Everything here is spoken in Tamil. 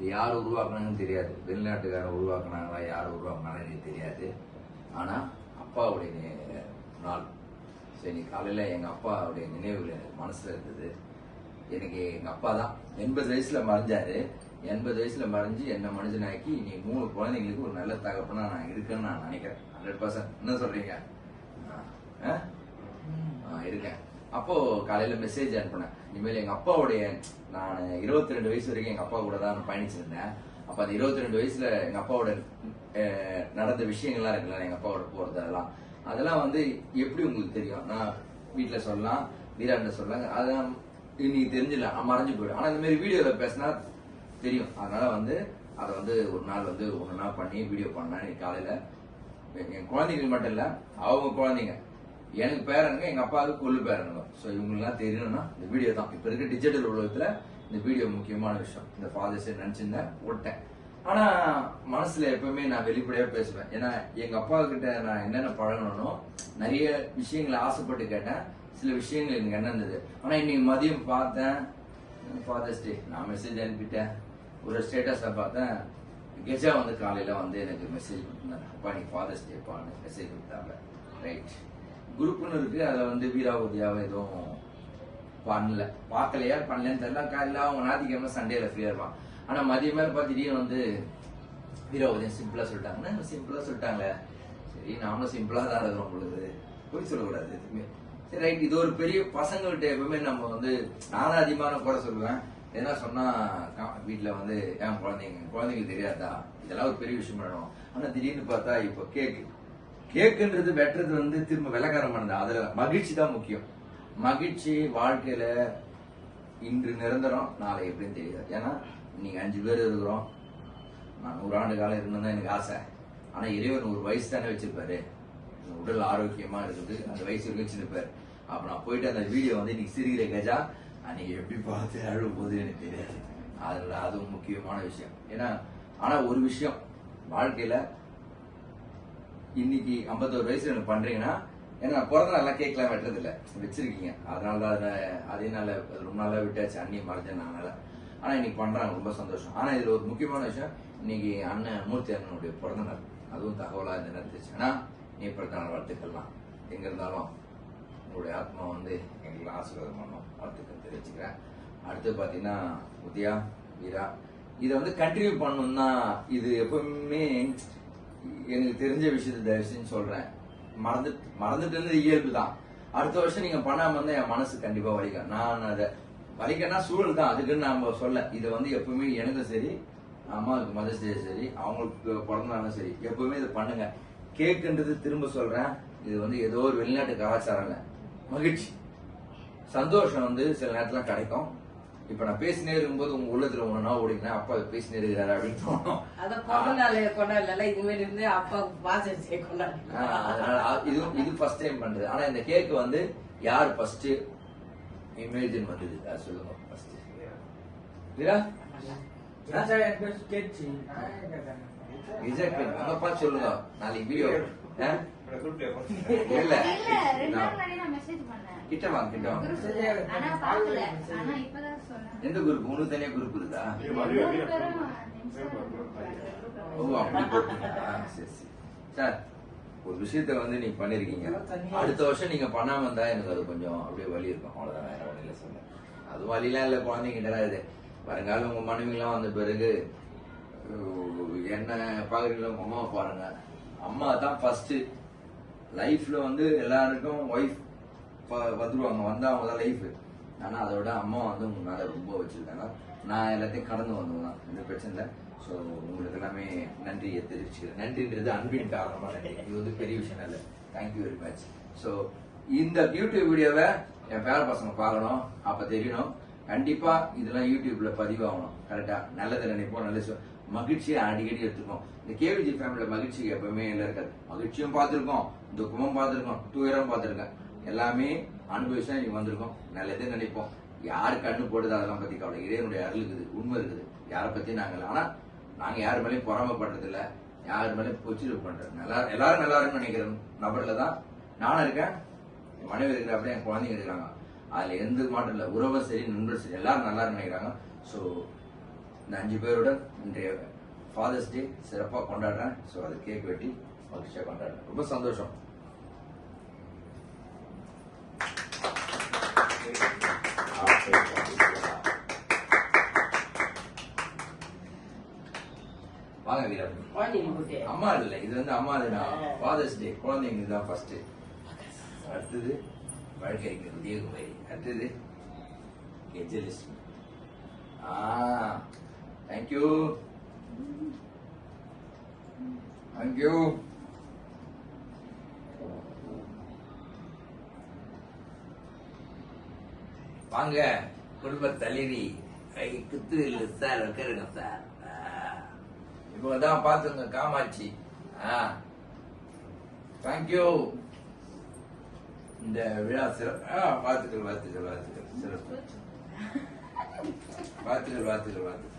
இது யார் உருவாக்குனாங்கன்னு தெரியாது. வெளிநாட்டுக்காரன் உருவாக்குனாங்களா, யார் உருவாக்குனாலும் எனக்கு தெரியாது. ஆனால் அப்பாவுடைய நாள். சரி, இன்னைக்கு காலையில் எங்கள் அப்பாவுடைய நினைவுகள் எனக்கு மனசில் இருந்தது. எனக்கு எங்கள் அப்பா தான் 80 வயசில் மறைஞ்சாரு. 80 வயசில் மறைஞ்சு என்ன மனுஷனாக்கி நீ 3 குழந்தைங்களுக்கு ஒரு நல்ல தகப்பனா நான் இருக்கேன்னு நான் நினைக்கிறேன். 100%. என்ன சொல்றீங்க? இருக்கேன். அப்போ காலையில மெசேஜ் அனுப்பினேன். இனிமேல் எங்க அப்பாவுடைய நான் 22 வயசு வரைக்கும் எங்க அப்பா கூட தான் பயணிச்சிருந்தேன். அப்ப அந்த 22 வயசுல எங்க அப்பாவோட நடந்த விஷயங்கள்லாம் இருக்குல்ல, எங்க அப்பாவோட போறது அதெல்லாம் வந்து எப்படி உங்களுக்கு தெரியும்? நான் வீட்டுல சொல்லலாம், வீராண்ட சொல்லலாம், அதான் இன்னைக்கு தெரிஞ்சிடல, மறைஞ்சு போயிடும். ஆனா இந்த மாதிரி வீடியோல பேசினா தெரியும். அதனால வந்து அதை வந்து ஒரு நாள் வந்து ஒன்னா பண்ணி வீடியோ பண்ணேன். இன்னைக்கு காலையில என் குழந்தைகள் மட்டும் இல்ல, அவங்க குழந்தைங்க, எனக்கு பேரனுங்க, எங்க அப்பாவுக்கு கொள்ளு பேரனுங்க. ஸோ இவங்கெல்லாம் தெரியணும்னா இந்த வீடியோ தான். இப்ப இருக்க டிஜிட்டல் உலகத்துல இந்த வீடியோ முக்கியமான விஷயம். இந்த ஃபாதர்ஸ் நினைச்சிருந்தேன், ஓட்டேன். ஆனா மனசுல எப்பவுமே நான் வெளிப்படையா பேசுவேன். ஏன்னா எங்க அப்பா கிட்ட நான் என்னென்ன பழகணும், நிறைய விஷயங்களை ஆசைப்பட்டு கேட்டேன். சில விஷயங்கள் எனக்கு என்ன இருந்தது. ஆனா இன்னைக்கு மதியம் பார்த்தேன், ஃபாதர்ஸ் டே, நான் மெசேஜ் அனுப்பிட்டேன். ஒரு ஸ்டேட்டஸை பார்த்தேன், கெஜா வந்து காலையில வந்து எனக்கு மெசேஜ் கொடுத்துருந்தாங்க. அப்பா நீ ஃபாதர்ஸ் டேப்பான்னு மெசேஜ் கொடுத்தாங்க. ரைட், குரூப்னு இருக்கு, அதுல வந்து வீராவதியாவை எதுவும் பண்ணல, பார்க்கலையா பண்ணலன்னு தெரியல. காலையில அவங்க ஞாயிற்றுக்கிழமை சண்டேல ஃப்ரீயா இருப்பான். ஆனா மதியம் மேல பார்த்துட்டே வந்து வீராவதியம் சிம்பிளா சொல்லிட்டாங்கன்னா, சிம்பிளா சொல்லிட்டாங்க. சரி, நாமளும் சிம்பிளா தான் இருக்கிறோம், உங்களுக்கு போய் சொல்லக்கூடாது எதுவுமே. சரி ரைட், இது ஒரு பெரிய பசங்கள்கிட்ட எப்பவுமே நம்ம வந்து நானும் அதிகமான குறை சொல்லுவேன். என்ன சொன்னா வீட்டுல வந்து ஏன் குழந்தைங்களுக்கு தெரியாதா, இதெல்லாம் ஒரு பெரிய விஷயம் பண்ணணும். ஆனா திடீர்னு பார்த்தா இப்ப கேக்குன்றது வெட்டுறது வந்து திரும்ப விலகாரமானது. அதுல மகிழ்ச்சி தான் முக்கியம். மகிழ்ச்சி வாழ்க்கையில இன்று நிரந்தரம், நாளை எப்படின்னு தெரியாது. ஏன்னா நீங்க 5 பேர் இருக்கிறோம், நான் 100 ஆண்டு காலம் இருக்கணும் தான் எனக்கு ஆசை. ஆனா இறைவன் ஒரு வயசு தானே வச்சிருப்பாரு. உடல் ஆரோக்கியமா இருக்குது, அந்த வயசு வரைக்கும் வச்சிருப்பாரு. அப்ப நான் போயிட்டு அந்த வீடியோ வந்து இன்னைக்கு சிரிக்கிற கஜா அன்னைக்கு எப்படி பார்த்து அழுவும் போது எனக்கு தெரியாது. அதுல அதுவும் முக்கியமான விஷயம். ஏன்னா ஆனா ஒரு விஷயம் வாழ்க்கையில, இன்னைக்கு 51 வயசுல எனக்கு பண்றீங்கன்னா, ஏன்னா பிறந்த நாள் கேக்லாம் வெட்டுறது இல்ல, வச்சிருக்கீங்க. அதனாலதான் அதே நாள் ரொம்ப நாளா விட்டாச்சு, அண்ணி மறைஞ்சனால. ஆனா இன்னைக்கு பண்றாங்க, ரொம்ப சந்தோஷம். ஆனா இதுல ஒரு முக்கியமான விஷயம், இன்னைக்கு அண்ணன் மூர்த்தி அண்ணனுடைய பிறந்த நாள். அதுவும் தகவலா இந்த நடந்துச்சு. ஆனா நீ பிறந்த நாள் வாழ்த்துக்கள்லாம் எங்க இருந்தாலும் உங்களுடைய ஆத்மா வந்து எங்களுக்கு ஆசீர்வாதம் பண்ணணும், வாழ்த்துக்கள் தெரிவிச்சுக்கிறேன். அடுத்து பாத்தீங்கன்னா உதயா, வீரா, இதை வந்து கண்டினியூ பண்ணணும்னா, இது எப்பவுமே எனக்கு தெரிஞ்ச விஷயத்த தயவுசெஞ்சு சொல்றேன். மறந்துட்டு இருந்தது இயல்பு தான். அடுத்த வருஷம் நீங்க பண்ணாம இருந்தா என் மனசு கண்டிப்பா வலிக்கும். நான் அதை வலிக்கன்னா சூழல் தான், அதுக்குன்னு நாம சொல்ல. இதை வந்து எப்பவுமே எனக்கும் சரி, அம்மாவுக்கு மதர்ஸ் டே சரி, அவங்களுக்கு பிறந்தாலும் சரி, எப்பவுமே இதை பண்ணுங்க. கேக்குன்றது திரும்ப சொல்றேன், இது வந்து ஏதோ ஒரு வெளிநாட்டு கலாச்சாரம் இல்ல, மகிழ்ச்சி சந்தோஷம் வந்து சில நேரத்துல கிடைக்கும். இப்ப நான் பேசினே இருக்கும்போது உங்க உள்ளத்துல ஒண்ணுனா ஓடிங்கன்னா அப்பா பேசினே இருக்கிறாரு அப்படின்னு தோணும். இது ஃபர்ஸ்ட் டைம் பண்றது. ஆனா இந்த கேக் வந்து யார் ஃபர்ஸ்ட் இமேஜின் வந்தது சொல்லுங்க. ஃபர்ஸ்ட் வீரா சொல்லுங்க. நாளைக்கு வீடியோ இல்ல, கிட்ட வாங்க, கிட்ட வாங்க. எந்த குரூப்? உனக்கு தனியா குரூப் இருக்கா? ஓ அப்படி போட்டீங்களா? சரி சரி சார், ஒரு விஷயத்த வந்து நீங்க பண்ணிருக்கீங்க. அடுத்த வருஷம் நீங்க பண்ணாம இருந்தா எனக்கு அது கொஞ்சம் அப்படியே வலி இருக்கும், அவ்வளவுதான், வேற வழியில சொல்ல. அது வழியெல்லாம் இல்ல, குழந்தைங்கிட்ட இது வருங்காலம் உங்க மனைவிலாம் வந்த பிறகு என்ன பாக்குறீங்களா, உங்க அம்மாவை பாருங்க. அம்மா தான் ஃபர்ஸ்ட் லைஃப்ல வந்து எல்லாருக்கும் ஒய்ஃப் வந்துருவாங்க, வந்தா அவங்க தான் லைஃப். ஆனா அதை விட அம்மா வந்து உங்க மேல ரொம்ப வச்சிருக்காங்க. நான் எல்லாத்தையும் கடந்து வந்தவங்க, எந்த பிரச்சனை இல்லை. ஸோ உங்களுக்கு எல்லாமே நன்றியை தெரிவிச்சுக்கிறேன். நன்றின்றது அன்பின் காரணமா நன்றி, இது வந்து பெரிய விஷயம் இல்லை. Thank you very much. ஸோ இந்த யூடியூப் வீடியோவை என் பேர பசங்க பார்க்கணும், அப்ப தெரியணும். கண்டிப்பா இதெல்லாம் யூடியூப்ல பதிவாகணும். கரெக்டா நல்லதை நினைப்போம், நல்ல மகிழ்ச்சியை அடிக்கடி எடுத்துக்கோம். இந்த கேவிஜி ஃபேமிலியில மகிழ்ச்சி எப்பவுமே எல்லாம் இருக்காது. மகிழ்ச்சியும் பார்த்திருக்கோம், துக்கமும் பார்த்திருக்கோம், துயரம் பார்த்திருக்கேன், எல்லாமே அனுபவிச்சா நீ வந்திருக்கோம். நல்லதே நினைப்போம். யாரு கண்ணு போடுது அதெல்லாம் பத்தி கவலை, இறைவனுடைய அருள் இருக்குது, உண்மை இருக்குது. யாரை பத்தி நாங்கள், ஆனா நாங்க யாரு மேலேயும் பொறாமப்படுறது இல்ல, யாரு மேலேயும் பொச்சிரு பண்றது. எல்லாரும் நல்லா இருக்குன்னு நினைக்கிற நபர்ல தான் நானும் இருக்கேன், என் மனைவி இருக்கிற, அப்படியே என் குழந்தைங்க இருக்கிறாங்க. அதுல எந்த மாற்றம் இல்லை. உறவும் சரி, நண்பர் சரி, எல்லாரும் நல்லா நினைக்கிறாங்க. ஸோ இந்த 5 பேருடன் இன்றைய ஃபாதர்ஸ் டே சிறப்பாக கொண்டாடுறேன். ஸோ அது கேக் வெட்டி மகிழ்ச்சியாக கொண்டாடுறேன். ரொம்ப சந்தோஷம். வாங்க வீரன். அம்மா இல்ல, இது வந்து அம்மா ஃபாதர்ஸ் டே, குழந்தைங்க தான் ஃபர்ஸ்ட். அடுத்தது வாழ்க்கைக்கு தேவகுமாரி, அடுத்தது கெஜலிஸ்ட். Thank you thank you. வாங்க குடும்ப தலைவி குத்து இல்லை சார், உட்காருங்க சார். இப்போ தான் பாத்துங்க காமாட்சி. தேங்க்யூ. இந்த விழா வாழ்த்துக்கள் வாழ்த்துக்கள் வாழ்த்துக்கள் சிறப்பு. வாழ்த்துக்கள் வாழ்த்துக்கள் வாழ்த்துக்கள்.